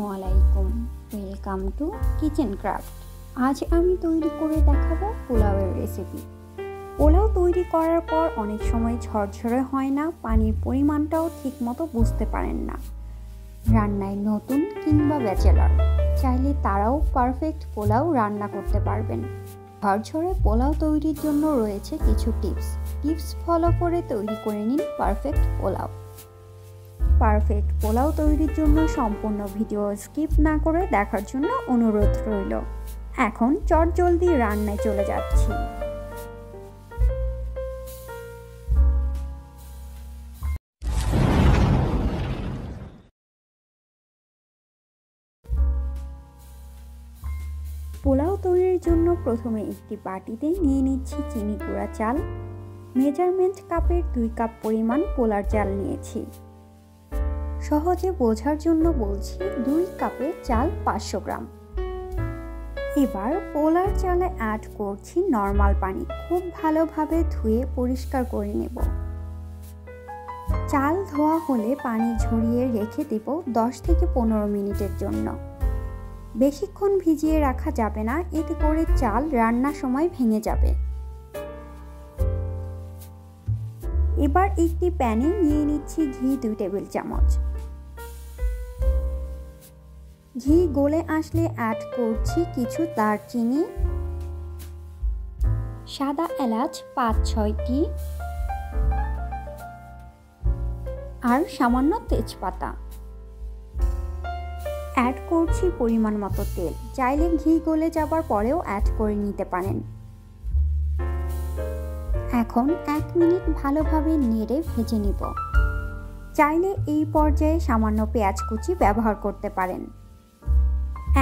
আসসালামু আলাইকুম, welcome to kitchen craft. আজ আমি তৈরি করে দেখাবো পোলাওয়ের রেসিপি। পোলাও তৈরি করার পর অনেক সময় ঝরঝরে হয় না, পানির পরিমাণটাও ঠিকমতো বুঝতে পারেন না। রান্নায় নতুন কিংবা ব্যাচেলর চাইলে তারাও পারফেক্ট পোলাও রান্না করতে পারবেন। ঝরঝরে পোলাও তৈরির জন্য রয়েছে কিছু টিপস ফলো করে তৈরি করে নিন পারফেক্ট পোলাও। পারফেক্ট পোলাও তৈরির জন্য সম্পূর্ণ ভিডিও স্কিপ না করে দেখার জন্য অনুরোধ রইল। এখন চটজলদি রান্নায় চলে যাচ্ছি। পোলাও তৈরির জন্য প্রথমে একটি বাটিতে নিয়ে নিচ্ছি চিনি গুঁড়া চাল। মেজারমেন্ট কাপের 2 কাপ পরিমাণ পোলার চাল নিয়েছি। সহজে বোঝার জন্য বলছি 2 কাপে চাল 500 গ্রাম। এবার পোলার চালে অ্যাড করছি নর্মাল পানি। খুব ভালোভাবে ধুয়ে পরিষ্কার করে নেব। চাল ধোয়া হলে পানি ঝরিয়ে রেখে দেব 10 থেকে 15 মিনিটের জন্য। বেশিক্ষণ ভিজিয়ে রাখা যাবে না, এতে করে চাল রান্নার সময় ভেঙে যাবে। এবার একটি প্যানে নিয়ে নিচ্ছি ঘি 2 টেবিল চামচ। ঘি গলে আসলে অ্যাড করছি কিছু দারচিনি, সাদা এলাচ 5-6টি আর সামান্য তেজপাতা। অ্যাড করছি পরিমাণ মতো তেল। চাইলে ঘি গলে যাবার পরেও অ্যাড করে নিতে পারেন। এখন 1 মিনিট ভালোভাবে নেড়ে ভেজে নিব। চাইলে এই পর্যায়ে সামান্য পেঁয়াজ কুচি ব্যবহার করতে পারেন।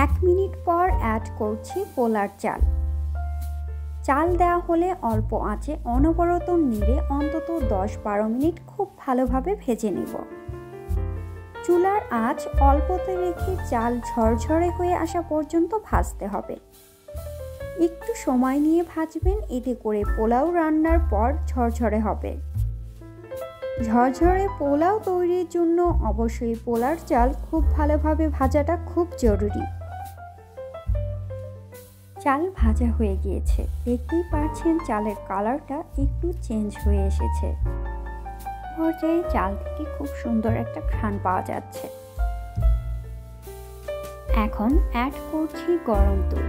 1 মিনিট পর অ্যাড করছি পোলার চাল। চাল দেওয়া হলে অল্প আঁচে অনবরত নেড়ে অন্তত 10-12 মিনিট খুব ভালোভাবে ভেজে নিব। চুলার আঁচ অল্পতে রেখে চাল ঝরঝরে হয়ে আসা পর্যন্ত ভাজতে হবে। একটু সময় নিয়ে ভাজবেন, এতে করে পোলাও রান্নার পর ঝরঝরে হবে। ঝরঝরে পোলাও তৈরির জন্য অবশ্যই পোলার চাল খুব ভালোভাবে ভাজাটা খুব জরুরি। চাল ভাজা হয়ে গিয়েছে, দেখতেই পাচ্ছেন চালের কালারটা একটু চেঞ্জ হয়ে এসেছে। পর্যায়ে চাল থেকে খুব সুন্দর একটা ঘ্রাণ পাওয়া যাচ্ছে। এখন অ্যাড করছি গরম দুধ।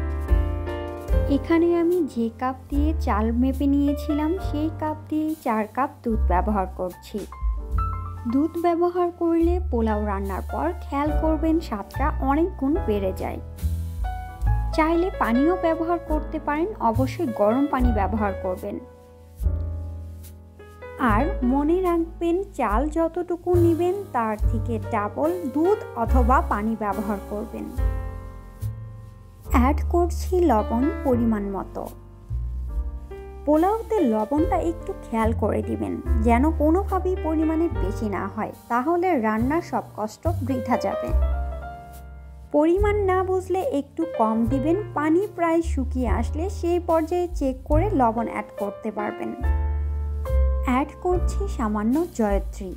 এখানে আমি যে কাপ দিয়ে চাল মেপে নিয়েছিলাম সেই কাপ দিয়ে 4 কাপ দুধ ব্যবহার করছি। দুধ ব্যবহার করলে পোলাও রান্নার পর খেয়াল করবেন স্বাদটা অনেক গুণ বেড়ে যায়। চাইলে পানিও ব্যবহার করতে পারেন, অবশ্যই গরম পানি ব্যবহার করবেন। আর মনে রাখবেন চাল যতটুকু নেবেন তার থেকে ডাবল দুধ অথবা পানি ব্যবহার করবেন। অ্যাড করছি লবণ পরিমাণ মতো। পোলাওতে লবণটা একটু খেয়াল করে দিবেন যেন কোনোভাবেই পরিমাণে বেশি না হয়, তাহলে রান্নার সব কষ্ট বৃথা যাবে। পরিমাণ না বুঝলে একটু কম দিবেন। পানি প্রায় শুকিয়ে আসলে সেই পর্যায়ে চেক করে লবণ অ্যাড করতে পারবেন। অ্যাড করছি সামান্য জয়ত্রী,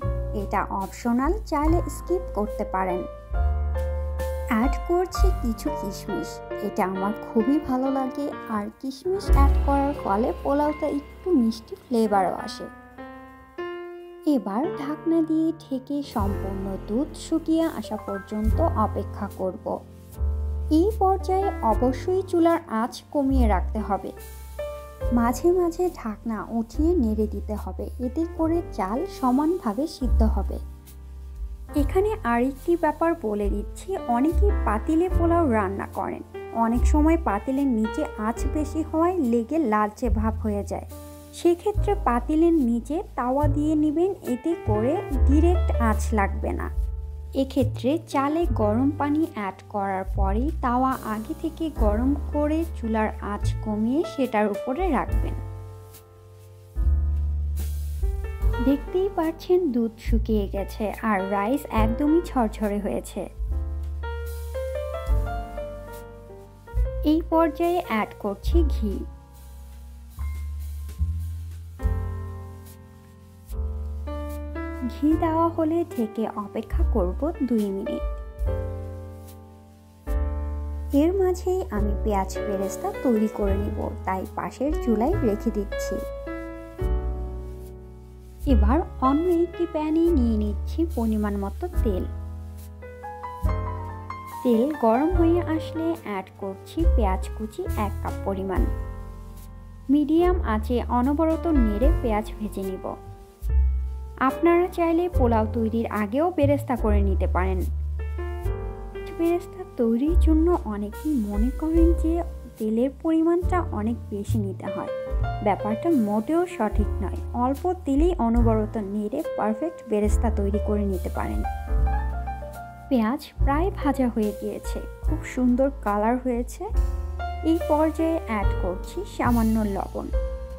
এটা অপশনাল, চাইলে স্কিপ করতে পারেন। অ্যাড করছি কিছু কিশমিশ, এটা আমার খুবই ভালো লাগে, আর কিশমিশ অ্যাড করার ফলে পোলাওতে একটু মিষ্টি ফ্লেভারও আসে। এবার ঢাকনা দিয়ে ঢেকে সম্পূর্ণ দুধ শুকিয়ে আসা পর্যন্ত অপেক্ষা করব। এই পর্যায়ে অবশ্যই চুলার আঁচ কমিয়ে রাখতে হবে। মাঝে মাঝে ঢাকনা উঠিয়ে নেড়ে দিতে হবে, এতে করে চাল সমানভাবে সিদ্ধ হবে। এখানে আরেকটি ব্যাপার বলে দিচ্ছি, অনেকেই পাতিলে পোলাও রান্না করেন। অনেক সময় পাতিলের নিচে আঁচ বেশি হওয়ায় লেগে লালচে ভাব হয়ে যায়। সেক্ষেত্রে পাতিলের নিচে তাওয়া দিয়ে নেবেন, এতে করে ডিরেক্ট আঁচ লাগবে না। এক্ষেত্রে চালে গরম পানি অ্যাড করার পরেই তাওয়া আগে থেকে গরম করে চুলার আঁচ কমিয়ে সেটার উপরে রাখবেন। দেখতেই পাচ্ছেন দুধ শুকিয়ে গেছে আর রাইস একদমই ঝরঝরে হয়েছে। এই পর্যায়ে অ্যাড করছি ঘি। ঘি দেওয়া হলে ঢেকে অপেক্ষা করব 2 মিনিট। এর মাঝেই আমি পেঁয়াজ বেরেস্তা তৈরি করে নিব, তাই পাশের চুলায় রেখে দিচ্ছি। এবার অন্য একটি প্যানে নিয়ে নিচ্ছি পরিমাণ মতো তেল। তেল গরম হয়ে আসলে অ্যাড করছি পেঁয়াজ কুচি 1 কাপ পরিমাণ। মিডিয়াম আঁচে অনবরত নেড়ে পেঁয়াজ ভেজে নিব। আপনারা চাইলে পোলাও তৈরির আগেও বেরেস্তা করে নিতে পারেন। বেরেস্তা তৈরির জন্য অনেকেই মনে করেন যে তেলের পরিমাণটা অনেক বেশি নিতে হয়। ব্যাপারটা মোটেও সঠিক নয়। অল্প তেলেই অনবরত নেড়ে পারফেক্ট বেরেস্তা তৈরি করে নিতে পারেন। পেঁয়াজ প্রায় ভাজা হয়ে গিয়েছে, খুব সুন্দর কালার হয়েছে। এই পর্যায়ে অ্যাড করছি সামান্য লবণ।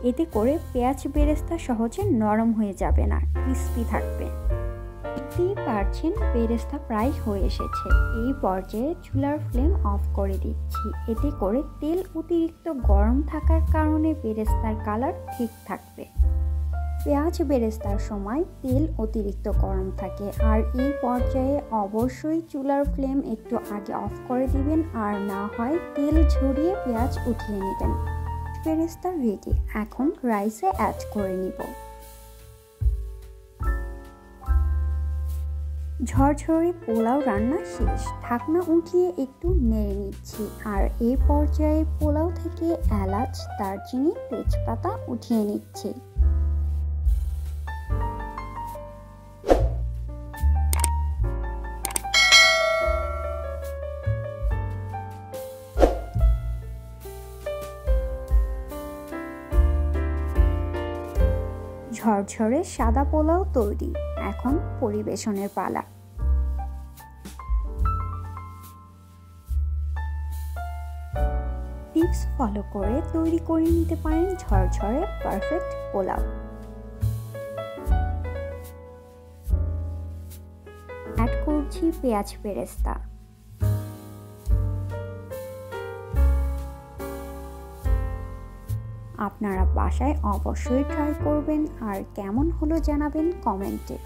এতে করে পেঁয়াজ বেরেস্তা সহজে নরম হয়ে যাবে না, ক্রিস্পি থাকবে। দেখতেই পারছেন বেরেস্তা প্রায় হয়ে এসেছে। এই পর্যায়ে চুলার ফ্লেম অফ করে দিচ্ছি। এতে করে তেল অতিরিক্ত গরম থাকার কারণে বেরেস্তার কালার ঠিক থাকবে। পেঁয়াজ বেরেস্তার সময় তেল অতিরিক্ত গরম থাকে, আর এই পর্যায়ে অবশ্যই চুলার ফ্লেম একটু আগে অফ করে দিবেন, আর না হয় তেল ঝরিয়ে পেঁয়াজ উঠিয়ে নেবেন। বেরেস্তা রেডি। এখন রাইসে অ্যাড করে নিব। ঝরঝরে পোলাও রান্না শেষ। ঢাকনা উঠিয়ে একটু নেড়ে নিচ্ছি, আর এই পর্যায়ে পোলাও থেকে এলাচ, দারচিনি, তেজপাতা উঠিয়ে নিচ্ছি। ঝরঝরে সাদা পোলাও তৈরি। এখন পরিবেশনের পালা। টিপস ফলো করে তৈরি করে নিতে পারেন ঝরঝরে পারফেক্ট পোলাও। অ্যাড করছি পেঁয়াজ বেরেস্তা। আপনারা বাসায় অবশ্যই ট্রাই করবেন, আর কেমন হলো জানাবেন কমেন্টে।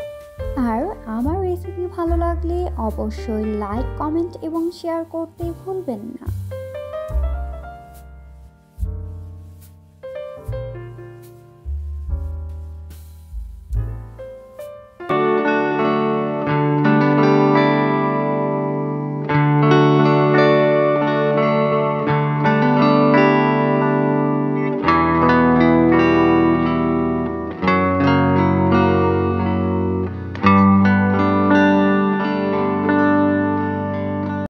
আর আমার রেসিপি ভালো লাগলে অবশ্যই লাইক, কমেন্ট এবং শেয়ার করতে ভুলবেন না।